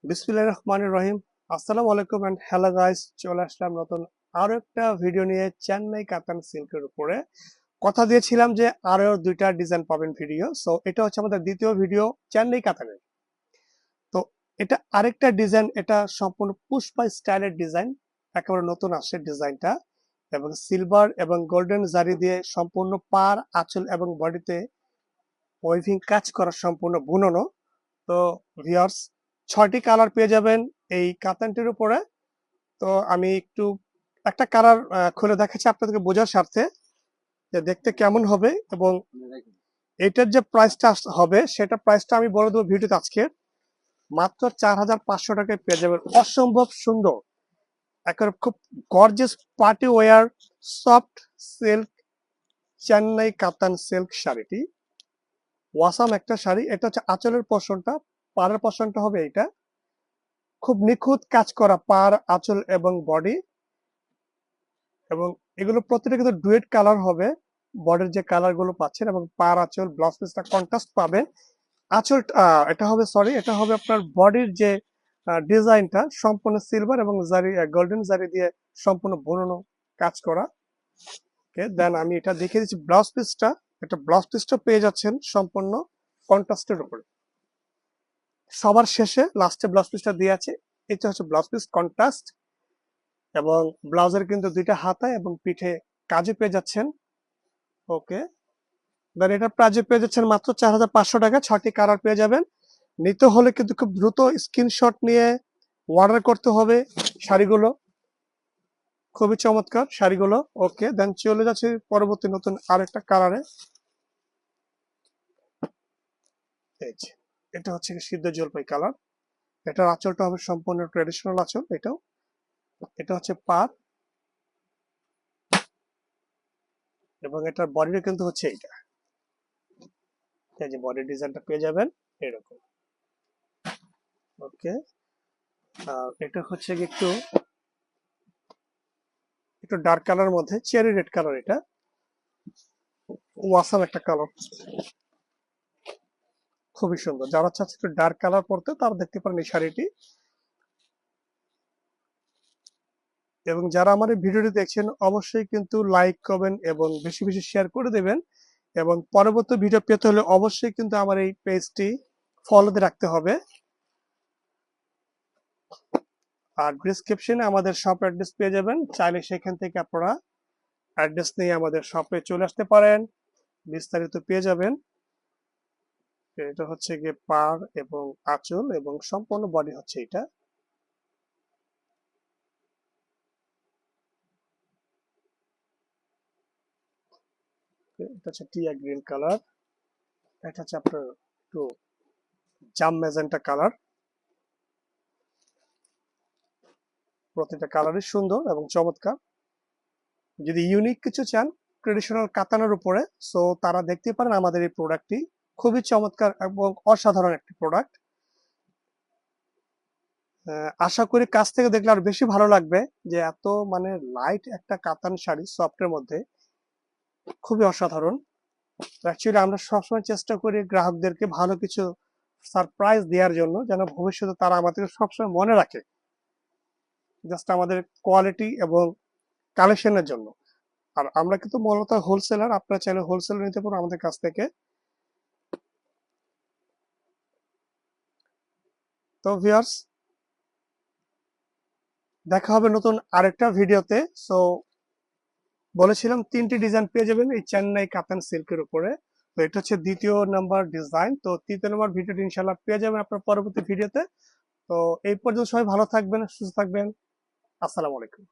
বিসমিল্লাহির রহমানির রহিম। আসসালামু আলাইকুম এন্ড হ্যালো গাইস, চলে আসলাম নতুন আরো একটা ভিডিও নিয়ে চেন্নাই কাতান সিল্কের উপরে। কথা দিয়েছিলাম যে আরো দুইটা ডিজাইন পাবেন ভিডিও, সো এটা হচ্ছে আমাদের দ্বিতীয় ভিডিও চেন্নাই কাতানের। তো এটা আরেকটা ডিজাইন, এটা সম্পূর্ণ পুষ্পা স্টাইলের ডিজাইন, একেবারে নতুন আসছে ডিজাইনটা, এবং সিলভার এবং গোল্ডেন জারি দিয়ে সম্পূর্ণ পার, আঁচল এবং বডিতে ওয়েভিং কাজ করা, সম্পূর্ণ বুননো। তো ভিউয়ার্স, 6টি কালার পেয়ে যাবেন এই কাতানটির উপরে। তো আমি একটু একটা কালার খুলে দেখাচ্ছি আপনাদেরকে বোঝার স্বার্থে যে দেখতে কেমন হবে, এবং এটার যে প্রাইসটা হবে সেটা প্রাইসটা আমি বলে দেবো ভিডিওতে। আজকে মাত্র 4,500 টাকায় পেয়ে যাবেন অসম্ভব সুন্দর, একেবারে খুব gorgeous party wear soft silk Chennai কাতান সিল্ক শাড়িটি ওয়াসাম একটা শাড়ি। এটা হচ্ছে আঁচলের পোর্শনটা, পাড়ের পোর্শনটা হবে এটা খুব নিখুঁত কাজ করা, পার, আঁচল এবং বডি। এবং এগুলো প্রত্যেকটা কিন্তু ডুয়েট কালার হবে, বডির যে কালার গুলো পাচ্ছেন, এবং পার, আঁচল, ব্লাউজ পিসটা কন্ট্রাস্ট পাবেন। আঁচল এটা হবে, সরি, এটা হবে আপনার বডির যে ডিজাইনটা সম্পূর্ণ সিলভার এবং জারি, গোল্ডেন জারি দিয়ে সম্পূর্ণ বুননো কাজ করা। ওকে, দেন আমি এটা দেখিয়ে দিচ্ছি ব্লাউজ পিসটা। এটা ব্লাউজ পিসটা পেয়ে যাচ্ছেন সম্পূর্ণ কন্ট্রাস্টের উপরে। সবার শেষে লাস্টে ব্লাউজ পিসটা দিয়ে আছে, এটা হচ্ছে ব্লাউজ পিস কন্ট্রাস্ট। এবং ব্লাউজের কিন্তু দুইটা হাতা এবং পিঠে কাজে পেয়ে যাচ্ছেন। ওকে, দেন এটার প্রাইজে পেয়ে যাচ্ছেন মাত্র 4,500 টাকা। 6টি কালার পেয়ে যাবেন। নিতে হলে কিন্তু খুব দ্রুত স্ক্রিনশট নিয়ে অর্ডার করতে হবে শাড়িগুলো। খুবই চমৎকার শাড়িগুলো। ওকে, দেন চলে যাচ্ছে পরবর্তী নতুন আরেকটা কালারে। এই যে, এটা হচ্ছে সিদ্ধ জলপাই কালার। এটার আঁচলটা হবে সম্পূর্ণ ট্রেডিশনাল আঁচল। এটা হচ্ছে পাড়, এবং এটার বডিটা কিন্তু হচ্ছে এইটা। এই যে বডি ডিজাইনটা পেয়ে যাবেন এরকম। ওকে, এটা হচ্ছে একটু একটু ডার্ক কালার মধ্যে চেরি রেড কালার। এটা ওয়াসাম একটা কালার, খুবই সুন্দর। যারা চাচ্ছে একটু ডার্ক কালার পরতে, তারা দেখতে পারেন এই শাড়িটি। এবং যারা আমার এই ভিডিওটি দেখছেন অবশ্যই কিন্তু লাইক করবেন এবং বেশি বেশি শেয়ার করে দেবেন। এবং পরবর্তী ভিডিও পেতে হলে অবশ্যই কিন্তু আমার এই পেজটি ফলোতে রাখতে হবে। আর ডেসক্রিপশনে আমাদের শপ অ্যাড্রেস পেয়ে যাবেন, চাইলে সেখান থেকে আপনারা অ্যাড্রেস নিয়ে আমাদের শপে চলে আসতে পারেন, বিস্তারিত পেয়ে যাবেন। এটা হচ্ছে গিয়ে পাড় এবং আঁচল, এবং সম্পূর্ণ বডি হচ্ছে এটা। এটা হচ্ছে টিয়া গ্রিন কালার। এটা হচ্ছে আপনার একটু জাম ম্যাজেন্টা কালার। প্রতিটা কালারই সুন্দর এবং চমৎকার। যদি ইউনিক কিছু চান ট্রেডিশনাল কাতানের উপরে, সো তারা দেখতে পারেন আমাদের এই প্রোডাক্টটি। খুবই চমৎকার এবং অসাধারণ একটি প্রোডাক্ট। আশা করি কাছ থেকে দেখলে আরো বেশি ভালো লাগবে, যে এত মানে লাইট একটা কাতান শাড়ি সফটের মধ্যে, খুবই অসাধারণ। অ্যাকচুয়ালি আমরা সবসময় চেষ্টা করি গ্রাহকদেরকে ভালো কিছু সারপ্রাইজ দেওয়ার জন্য, যেন ভবিষ্যতে তারা আমাদের সবসময় মনে রাখে, জাস্ট আমাদের কোয়ালিটি এবং কালেকশনের জন্য। আর আমরা কিন্তু মূলত হোলসেলার, আপনারা চাইলে হোলসেলার নিতে পারেন আমাদের কাছ থেকে। তো ভিউয়ার্স, দেখা হবে নতুন আরেকটা ভিডিওতে। সো বলেছিলাম 3টি ডিজাইন পেয়ে যাবেন এই চেন্নাই কাতান সিল্কের উপরে। তো এটা হচ্ছে দ্বিতীয় নাম্বার ডিজাইন। তো তৃতীয় নাম্বার ভিডিওটি ইনশাল্লাহ পেয়ে যাবেন আপনার পরবর্তী ভিডিওতে। তো এই পর্যন্ত সবাই ভালো থাকবেন, সুস্থ থাকবেন। আসসালামু আলাইকুম।